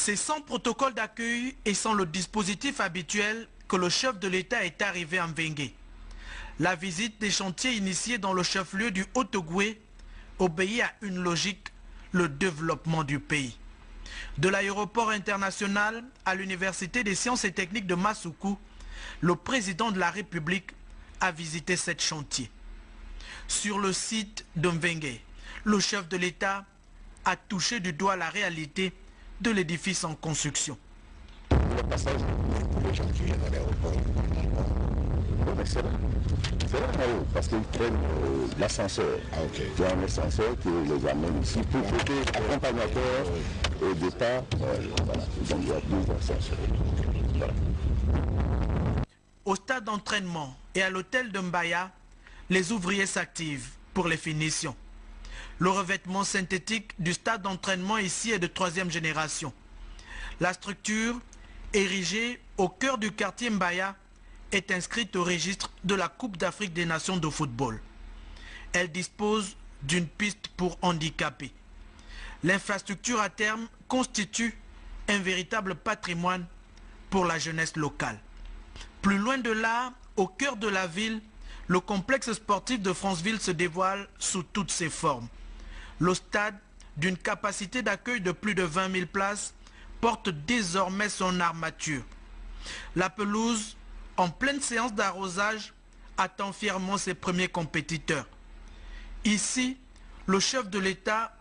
C'est sans protocole d'accueil et sans le dispositif habituel que le chef de l'État est arrivé à Mvengue. La visite des chantiers initiés dans le chef-lieu du Haut-Ogooué obéit à une logique, le développement du pays. De l'aéroport international à l'université des sciences et techniques de Massoukou, le président de la République a visité cet chantier. Sur le site de Mvengue, le chef de l'État a touché du doigt la réalité de l'édifice en construction. Le passage des gens qui viennent à l'aéroport, c'est là, parce qu'ils prennent l'ascenseur. Il y a un ascenseur qui les amène ici pour côté accompagnateur et départ. Voilà. Donc il y a deux ascenseurs. Voilà. Au stade d'entraînement et à l'hôtel de Mbaya, les ouvriers s'activent pour les finitions. Le revêtement synthétique du stade d'entraînement ici est de 3e génération. La structure, érigée au cœur du quartier Mbaya, est inscrite au registre de la Coupe d'Afrique des Nations de football. Elle dispose d'une piste pour handicapés. L'infrastructure à terme constitue un véritable patrimoine pour la jeunesse locale. Plus loin de là, au cœur de la ville, le complexe sportif de Franceville se dévoile sous toutes ses formes. Le stade, d'une capacité d'accueil de plus de 20 000 places, porte désormais son armature. La pelouse, en pleine séance d'arrosage, attend fièrement ses premiers compétiteurs. Ici, le chef de l'État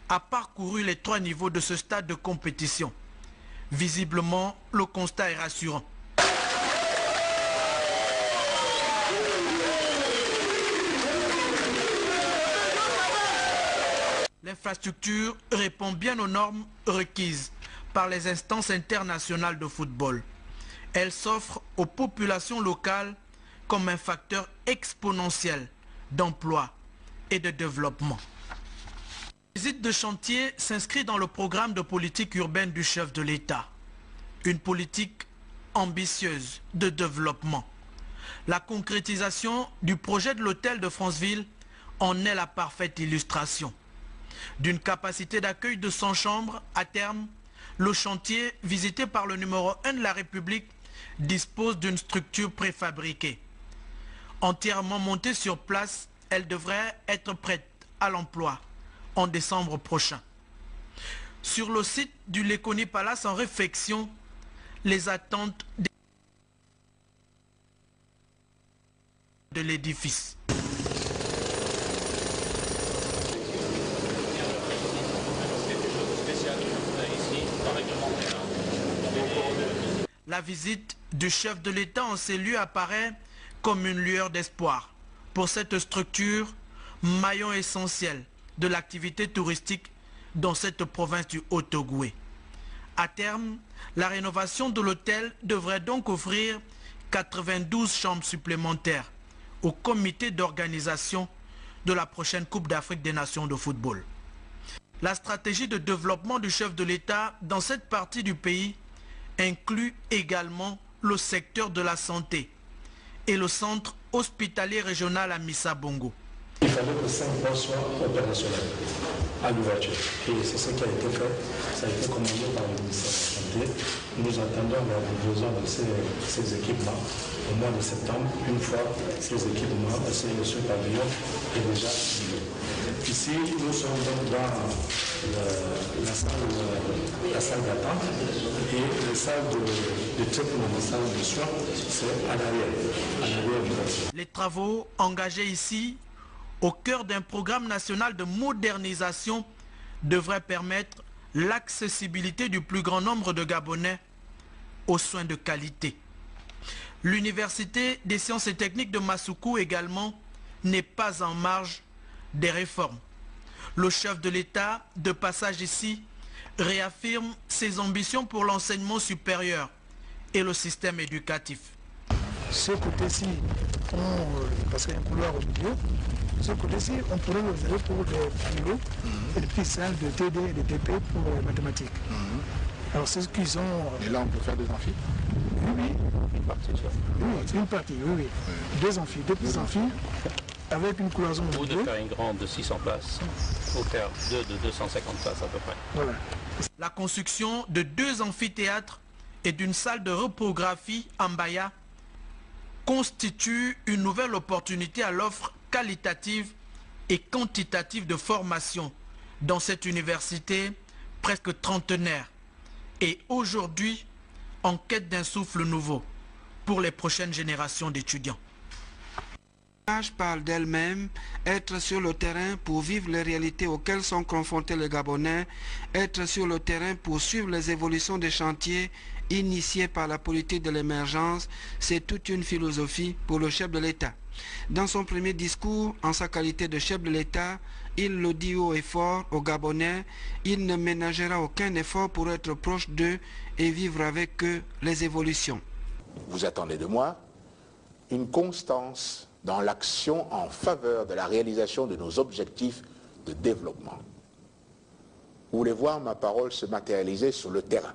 a parcouru les 3 niveaux de ce stade de compétition. Visiblement, le constat est rassurant. L'infrastructure répond bien aux normes requises par les instances internationales de football. Elle s'offre aux populations locales comme un facteur exponentiel d'emploi et de développement. La visite de chantier s'inscrit dans le programme de politique urbaine du chef de l'État. Une politique ambitieuse de développement. La concrétisation du projet de l'hôtel de Franceville en est la parfaite illustration. D'une capacité d'accueil de 100 chambres, à terme, le chantier, visité par le numéro 1 de la République, dispose d'une structure préfabriquée. Entièrement montée sur place, elle devrait être prête à l'emploi en décembre prochain. Sur le site du Lekoni Palace en réfection, les attentes de l'édifice. La visite du chef de l'État en ces lieux apparaît comme une lueur d'espoir pour cette structure, maillon essentiel de l'activité touristique dans cette province du Haut-Ogooué. À terme, la rénovation de l'hôtel devrait donc offrir 92 chambres supplémentaires au comité d'organisation de la prochaine Coupe d'Afrique des Nations de football. La stratégie de développement du chef de l'État dans cette partie du pays inclut également le secteur de la santé et le centre hospitalier régional à Missa-Bongo. Il fallait que 5 postes soient opérationnels à l'ouverture. Et c'est ce qui a été fait. Ça a été commandé par le ministère de la Santé. Nous attendons la livraison de ces équipements au mois de septembre, une fois ces équipements, ce pavillon est déjà livré. Ici, nous sommes donc dans la salle d'attente et la salle de traitement, la salle de soins, c'est à l'arrière du bâtiment. Les travaux engagés ici, au cœur d'un programme national de modernisation, devraient permettre l'accessibilité du plus grand nombre de Gabonais aux soins de qualité. L'Université des sciences et techniques de Massoukou également n'est pas en marge des réformes. Le chef de l'État, de passage ici, réaffirme ses ambitions pour l'enseignement supérieur et le système éducatif. Ce côté-ci, parce qu'il y a un couloir au milieu, ce côté-ci, on pourrait le réserver pour des philo et des petites salles de TD et de TP pour les mathématiques. Alors c'est ce qu'ils ont... Et là, on peut faire des amphis? Oui, oui. Une partie, oui, oui. 2 amphis, 2 petits amphis. avec une cloison ou de faire une grande de 600 places, ou faire deux de 250 places à peu près. Voilà. La construction de 2 amphithéâtres et d'une salle de reprographie en Mbaya constitue une nouvelle opportunité à l'offre qualitative et quantitative de formation dans cette université presque trentenaire et aujourd'hui en quête d'un souffle nouveau pour les prochaines générations d'étudiants. L'image parle d'elle-même, être sur le terrain pour vivre les réalités auxquelles sont confrontés les Gabonais, être sur le terrain pour suivre les évolutions des chantiers initiés par la politique de l'émergence, c'est toute une philosophie pour le chef de l'État. Dans son premier discours, en sa qualité de chef de l'État, il le dit haut et fort aux Gabonais, il ne ménagera aucun effort pour être proche d'eux et vivre avec eux les évolutions. Vous attendez de moi une constance dans l'action en faveur de la réalisation de nos objectifs de développement. Vous voulez voir ma parole se matérialiser sur le terrain.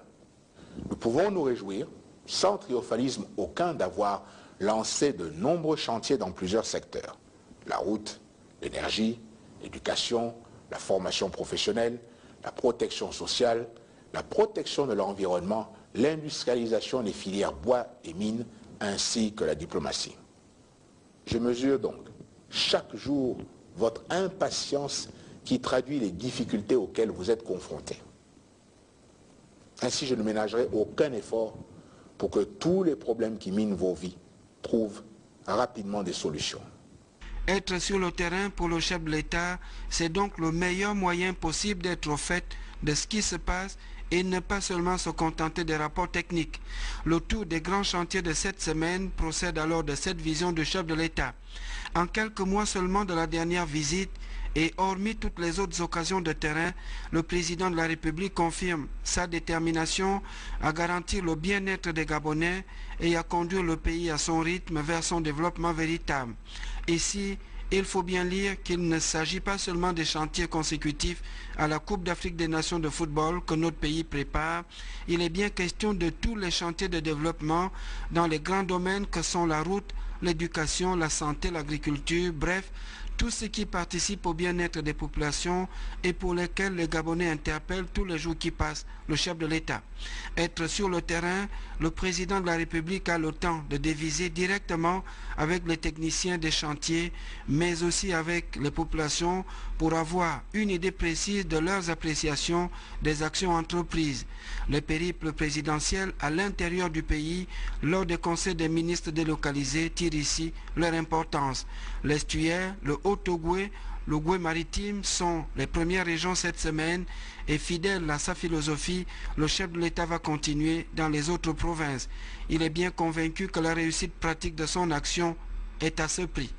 Nous pouvons nous réjouir, sans triomphalisme aucun, d'avoir lancé de nombreux chantiers dans plusieurs secteurs. La route, l'énergie, l'éducation, la formation professionnelle, la protection sociale, la protection de l'environnement, l'industrialisation des filières bois et mines, ainsi que la diplomatie. Je mesure donc chaque jour votre impatience qui traduit les difficultés auxquelles vous êtes confrontés. Ainsi, je ne ménagerai aucun effort pour que tous les problèmes qui minent vos vies trouvent rapidement des solutions. Être sur le terrain pour le chef de l'État, c'est donc le meilleur moyen possible d'être au fait de ce qui se passe et ne pas seulement se contenter des rapports techniques. Le tour des grands chantiers de cette semaine procède alors de cette vision du chef de l'État. En quelques mois seulement de la dernière visite, et hormis toutes les autres occasions de terrain, le président de la République confirme sa détermination à garantir le bien-être des Gabonais et à conduire le pays à son rythme vers son développement véritable. Ici, il faut bien lire qu'il ne s'agit pas seulement des chantiers consécutifs à la Coupe d'Afrique des Nations de football que notre pays prépare, il est bien question de tous les chantiers de développement dans les grands domaines que sont la route, l'éducation, la santé, l'agriculture, bref, tout ce qui participe au bien-être des populations et pour lesquels les Gabonais interpellent tous les jours qui passent le chef de l'État. Être sur le terrain, le président de la République a le temps de déviser directement avec les techniciens des chantiers, mais aussi avec les populations pour avoir une idée précise de leurs appréciations des actions entreprises. Le périple présidentiel à l'intérieur du pays, lors des conseils des ministres délocalisés, tire ici leur importance. L'estuaire, le Haut-Ogooué, le Goué maritime sont les premières régions cette semaine et fidèle à sa philosophie, le chef de l'État va continuer dans les autres provinces. Il est bien convaincu que la réussite pratique de son action est à ce prix.